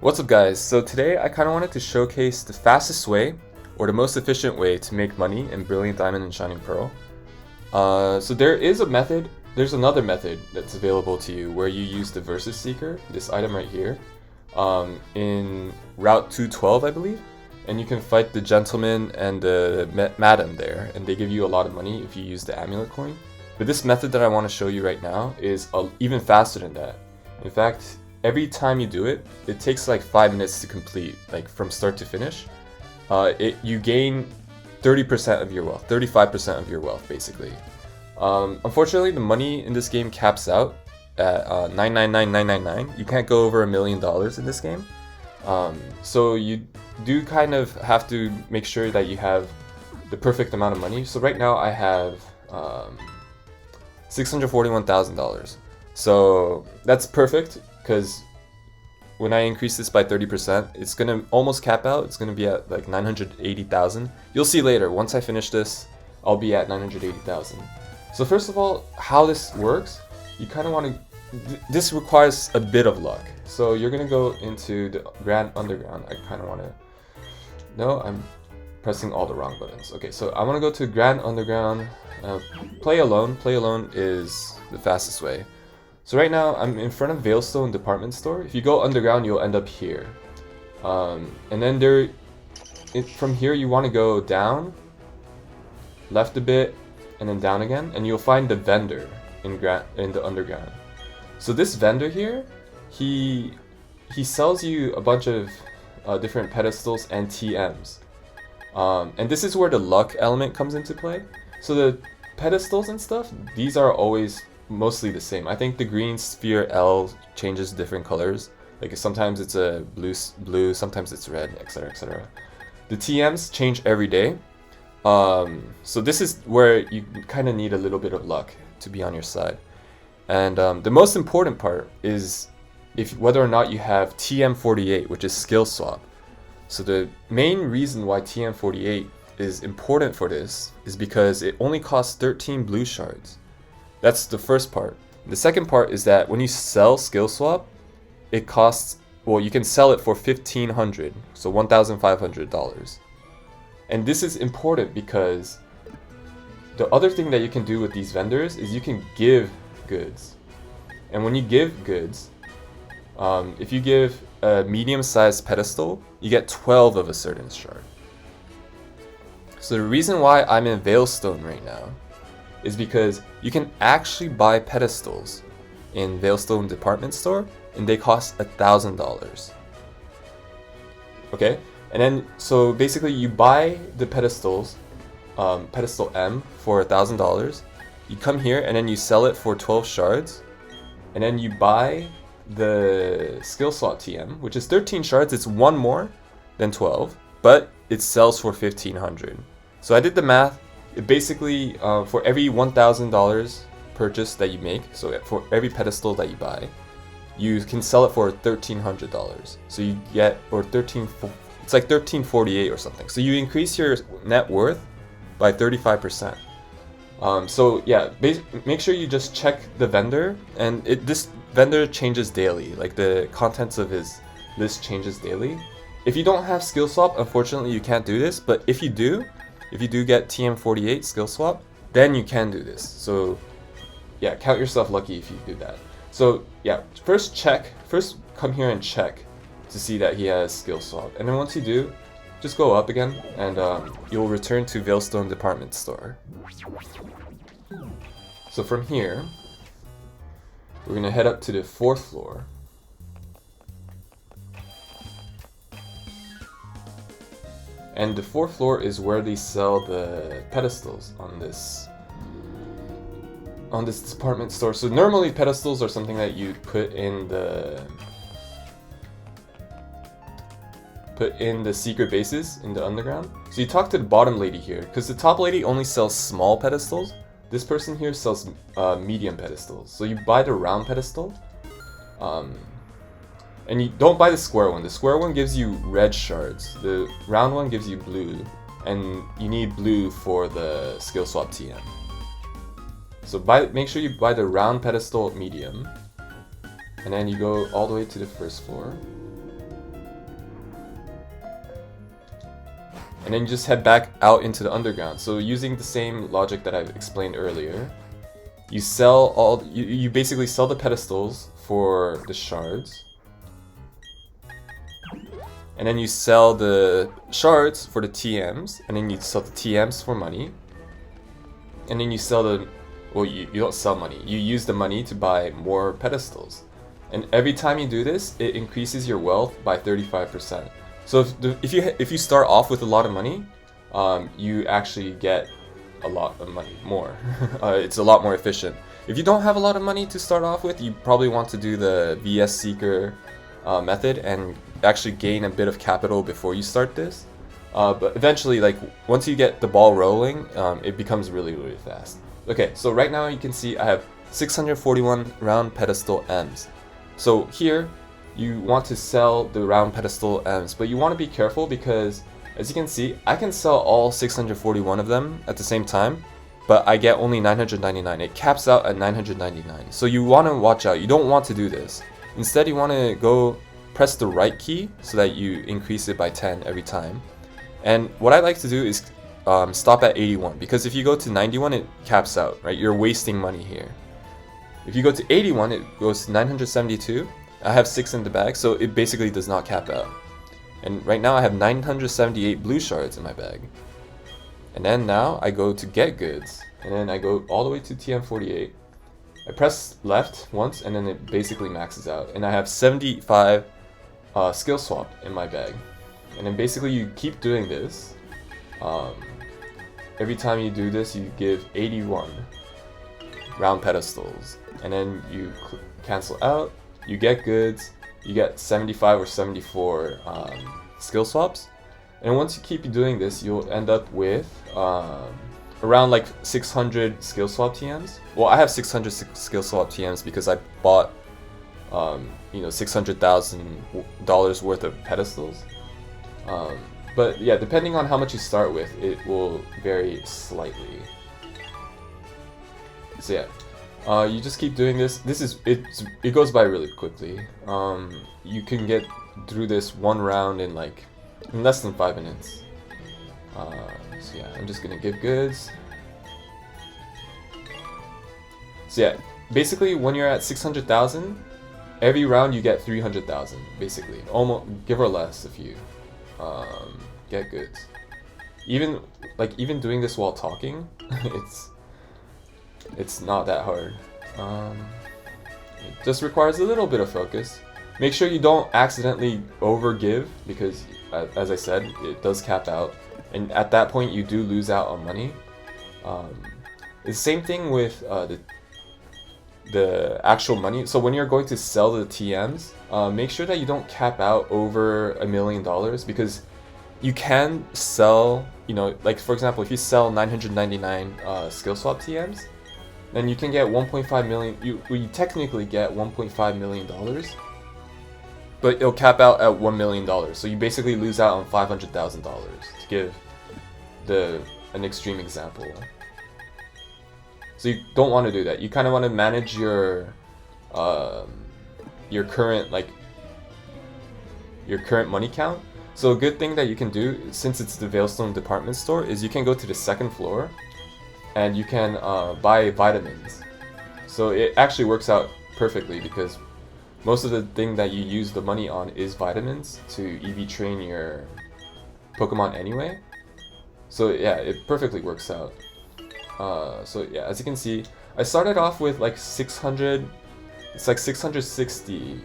What's up guys? So today I kind of wanted to showcase the fastest way or the most efficient way to make money in Brilliant Diamond and Shining Pearl. So there's another method that's available to you where you use the Versus Seeker, this item right here, in Route 212 I believe, and you can fight the gentleman and the madam there, and they give you a lot of money if you use the amulet coin. But this method that I want to show you right now is even faster than that. In fact, every time you do it, it takes like 5 minutes to complete, like from start to finish. You gain 30% of your wealth, 35% of your wealth basically. Unfortunately, the money in this game caps out at 999,999. You can't go over $1 million in this game. So you do kind of have to make sure that you have the perfect amount of money. So right now I have $641,000. So that's perfect, because when I increase this by 30%, it's gonna almost cap out. It's gonna be at like 980,000. You'll see later, once I finish this, I'll be at 980,000. So first of all, how this works, you kind of want to, this requires a bit of luck. So you're gonna go into the Grand Underground. I kind of want to, no, I'm pressing all the wrong buttons. Okay, so I want to go to Grand Underground, play alone. Play alone is the fastest way. So right now I'm in front of Veilstone Department Store. If you go underground, you'll end up here. And then from here you want to go down, left a bit, and then down again, and you'll find the vendor in the underground. So this vendor here, he sells you a bunch of different pedestals and TMs. And this is where the luck element comes into play. So the pedestals and stuff, these are always mostly the same. I think the green sphere L changes different colors. Like sometimes it's a blue, sometimes it's red, etc., etc. The TMs change every day. So this is where you kind of need a little bit of luck to be on your side. And the most important part is whether or not you have TM48, which is skill swap. So the main reason why TM48 is important for this is because it only costs 13 blue shards. That's the first part. The second part is that when you sell skill swap, it costs, well, you can sell it for $1,500, so $1,500. And this is important because the other thing that you can do with these vendors is you can give goods. And when you give goods, if you give a medium-sized pedestal, you get 12 of a certain shard. So the reason why I'm in Veilstone right now is because you can actually buy pedestals in Veilstone Department Store, and they cost $1,000. Okay, and then so basically you buy the pedestals, pedestal M for $1,000. You come here and then you sell it for 12 shards, and then you buy the skill slot TM, which is 13 shards. It's one more than 12, but it sells for $1,500. So I did the math. It basically, for every $1,000 purchase that you make, so for every pedestal that you buy, you can sell it for $1,300. So you get, or it's like $1,348 or something. So you increase your net worth by 35%. So yeah, make sure you just check the vendor, and this vendor changes daily. Like the contents of his list changes daily. If you don't have skill swap, unfortunately you can't do this, but if you do get TM48 skill swap, then you can do this. So yeah, count yourself lucky if you do that. So yeah, first come here and check to see that he has skill swap. And then once you do, just go up again, and you'll return to Veilstone Department Store. So from here, we're gonna head up to the 4th floor. And the 4th floor is where they sell the pedestals on this department store. So normally pedestals are something that you put in the secret bases in the underground. So you talk to the bottom lady here, because the top lady only sells small pedestals. This person here sells medium pedestals. So you buy the round pedestal, and you don't buy the square one. The square one gives you red shards. The round one gives you blue, and you need blue for the skill swap TM. So make sure you buy the round pedestal medium, and then you go all the way to the 1st floor. and then you just head back out into the underground. So using the same logic that I've explained earlier, you sell you basically sell the pedestals for the shards, and then you sell the shards for the TMs, and then you sell the TMs for money, and then you sell the, well, you don't sell money, you use the money to buy more pedestals. And every time you do this, it increases your wealth by 35%. So if you start off with a lot of money, you actually get a lot of money more. It's a lot more efficient. If you don't have a lot of money to start off with, you probably want to do the VS Seeker method and actually gain a bit of capital before you start this. But eventually, like once you get the ball rolling, it becomes really fast. Okay, so right now you can see I have 641 round pedestal M's. So here you want to sell the round pedestal M's, but you want to be careful because, as you can see, I can sell all 641 of them at the same time, but I get only 999. It caps out at 999. So you want to watch out. You don't want to do this. Instead, you want to go press the right key so that you increase it by 10 every time. And what I like to do is stop at 81, because if you go to 91, it caps out, right? You're wasting money here. If you go to 81, it goes to 972. I have 6 in the bag, so it basically does not cap out. And right now I have 978 blue shards in my bag. And then now I go to get goods, and then I go all the way to TM48. I press left once, and then it basically maxes out. And I have 75 skill swap in my bag. And then basically you keep doing this. Every time you do this, you give 81 round pedestals. And then you cancel out, you get goods, you get 75 or 74 skill swaps. And once you keep doing this, you'll end up with around like 600 skill swap TMs. Well, I have 600 skill swap TMs because I bought $600,000 worth of pedestals. But yeah, depending on how much you start with, it will vary slightly. So yeah. You just keep doing this. It goes by really quickly. You can get through this one round in less than 5 minutes. So yeah, I'm just gonna give goods. So yeah, basically when you're at 600,000, every round you get 300,000. Basically, almost, give or less if you get goods. Even doing this while talking, it's not that hard. It just requires a little bit of focus. Make sure you don't accidentally overgive, because as I said, it does cap out, and at that point you do lose out on money. The same thing with the actual money. So when you're going to sell the TMs, make sure that you don't cap out over $1 million, because you can sell, like for example, if you sell 999 skill swap TMs, then you can get 1.5 million. You technically get 1.5 million dollars, but it'll cap out at $1 million. So you basically lose out on $500,000, to give an extreme example. So you don't want to do that. You kind of want to manage your current money count. So a good thing that you can do, since it's the Veilstone department store, is you can go to the second floor and you can buy vitamins. So it actually works out perfectly, because most of the thing that you use the money on is vitamins to EV train your Pokemon anyway. So yeah, it perfectly works out. So yeah, as you can see, I started off with like 600, it's like 660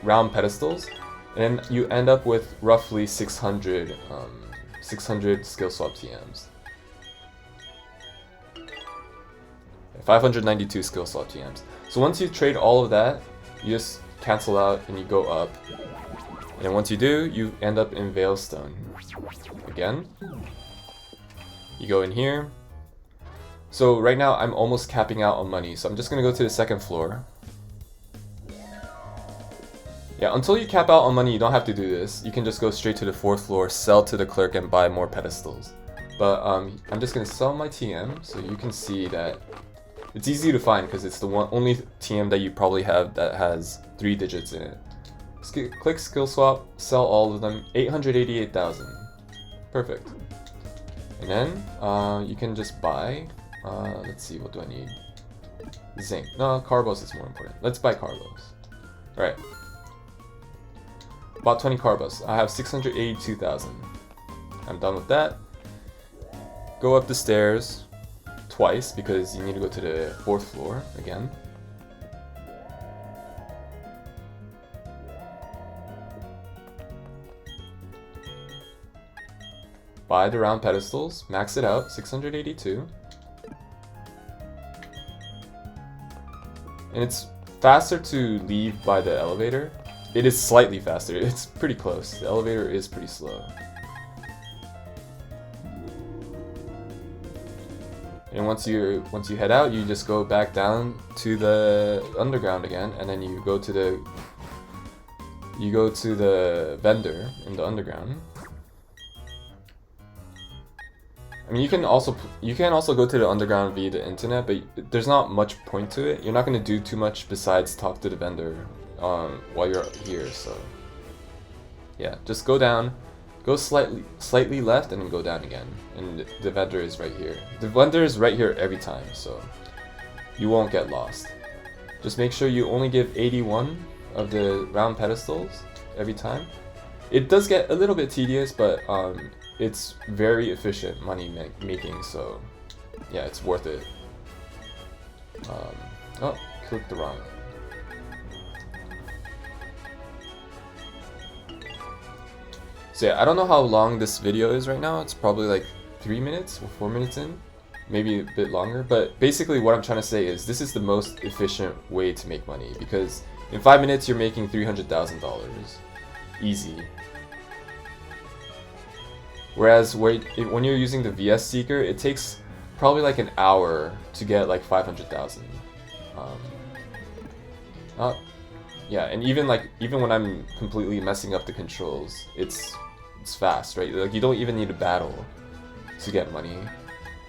round pedestals, and you end up with roughly 600 skill swap TMs. 592 skill swap TMs. So once you trade all of that, you just cancel out and you go up. And once you do, you end up in Veilstone. Again, you go in here. So right now I'm almost capping out on money, so I'm just gonna go to the second floor. Yeah, until you cap out on money, you don't have to do this. You can just go straight to the fourth floor, sell to the clerk, and buy more pedestals. But I'm just gonna sell my TM, so you can see that it's easy to find because it's the only TM that you probably have that has 3 digits in it. Click skill swap, sell all of them, 888,000. Perfect. And then you can just buy, let's see, what do I need? Zinc. No, Carbos is more important. Let's buy Carbos. Alright. Bought 20 Carbos. I have 682,000. I'm done with that. Go up the stairs twice because you need to go to the 4th floor again. Buy the round pedestals, max it out, 682. And it's faster to leave by the elevator. It is slightly faster, it's pretty close. The elevator is pretty slow. And once you head out, you just go back down to the underground again, and then you go to the vendor in the underground. I mean, you can also go to the underground via the internet, but there's not much point to it. You're not going to do too much besides talk to the vendor while you're here. So yeah, just go down, go slightly left, and then go down again. And the vendor is right here. The vendor is right here every time, so you won't get lost. Just make sure you only give 81 of the round pedestals every time. It does get a little bit tedious, but it's very efficient money making, so yeah, it's worth it. Oh, clicked the wrong. So yeah, I don't know how long this video is right now. It's probably like 3 minutes or 4 minutes in, maybe a bit longer. But basically what I'm trying to say is this is the most efficient way to make money, because in 5 minutes you're making $300,000 easy. Whereas when you're using the VS Seeker, it takes probably like an hour to get like 500,000. Yeah, and even when I'm completely messing up the controls, it's fast, right? Like you don't even need a battle to get money.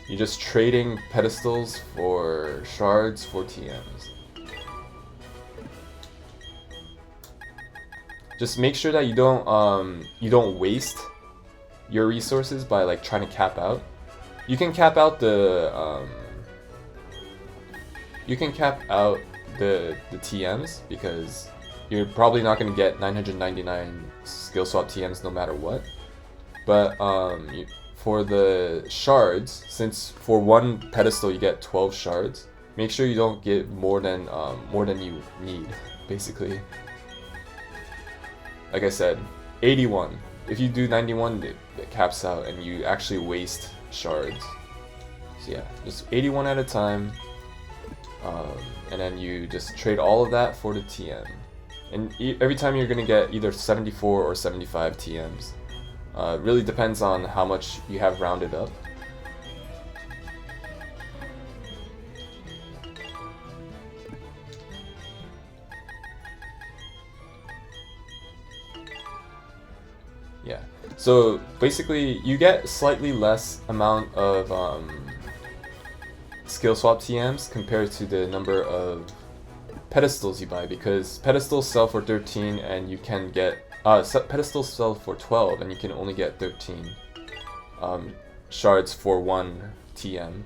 You're just trading pedestals for shards for TMs. Just make sure that you don't waste your resources by like trying to cap out. You can cap out the TMs because you're probably not going to get 999 skill swap TMs no matter what. But for the shards, since for one pedestal you get 12 shards, make sure you don't get more than you need, basically. Like I said, 81. If you do 91, it caps out and you actually waste shards. So yeah, just 81 at a time. And then you just trade all of that for the TM. And every time you're going to get either 74 or 75 TMs. Really depends on how much you have rounded up. Yeah, so basically you get slightly less amount of skill swap TMs compared to the number of pedestals you buy, because pedestals sell for 13 and you can get pedestals sell for 12 and you can only get 13 shards for 1 TM.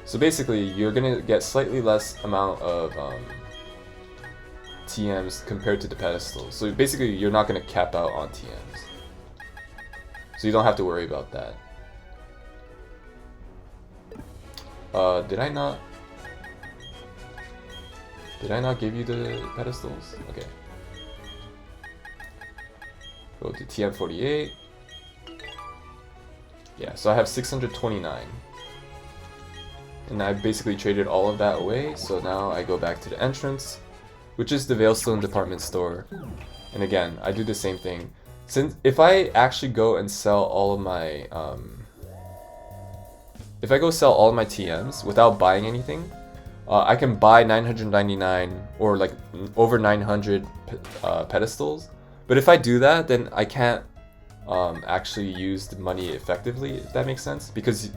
So basically you're gonna get slightly less amount of TMs compared to the pedestals. So basically you're not gonna cap out on TMs. So you don't have to worry about that. Did I not give you the pedestals? Okay. Go to TM48. Yeah, so I have 629. And I basically traded all of that away, so now I go back to the entrance, which is the Veilstone department store. And again, I do the same thing. Since if I actually go and sell all of my if I go sell all of my TMs without buying anything, I can buy 999 or like over 900 pedestals. But if I do that, then I can't actually use the money effectively, if that makes sense. Because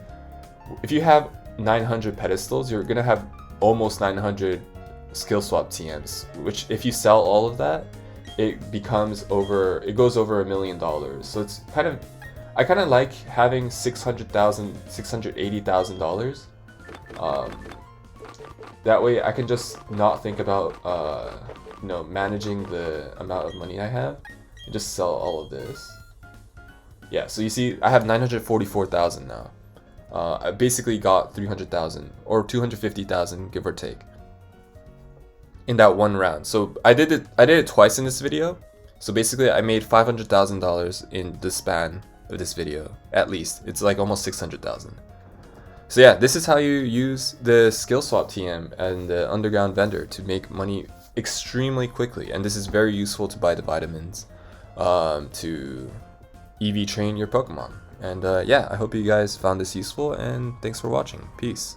if you have 900 pedestals, you're gonna have almost 900 skill swap TMs, which if you sell all of that, it goes over $1 million. So it's I kind of like having $680,000. That way I can just not think about managing the amount of money I have and just sell all of this. Yeah, so you see I have 944,000 now. I basically got 300,000 or 250,000, give or take, in that one round. So I did it twice in this video. So basically I made $500,000 in the span of this video, at least. It's like almost 600,000. So yeah, this is how you use the skill swap TM and the underground vendor to make money extremely quickly. And this is very useful to buy the vitamins, to EV train your Pokemon. And yeah, I hope you guys found this useful, and thanks for watching. Peace.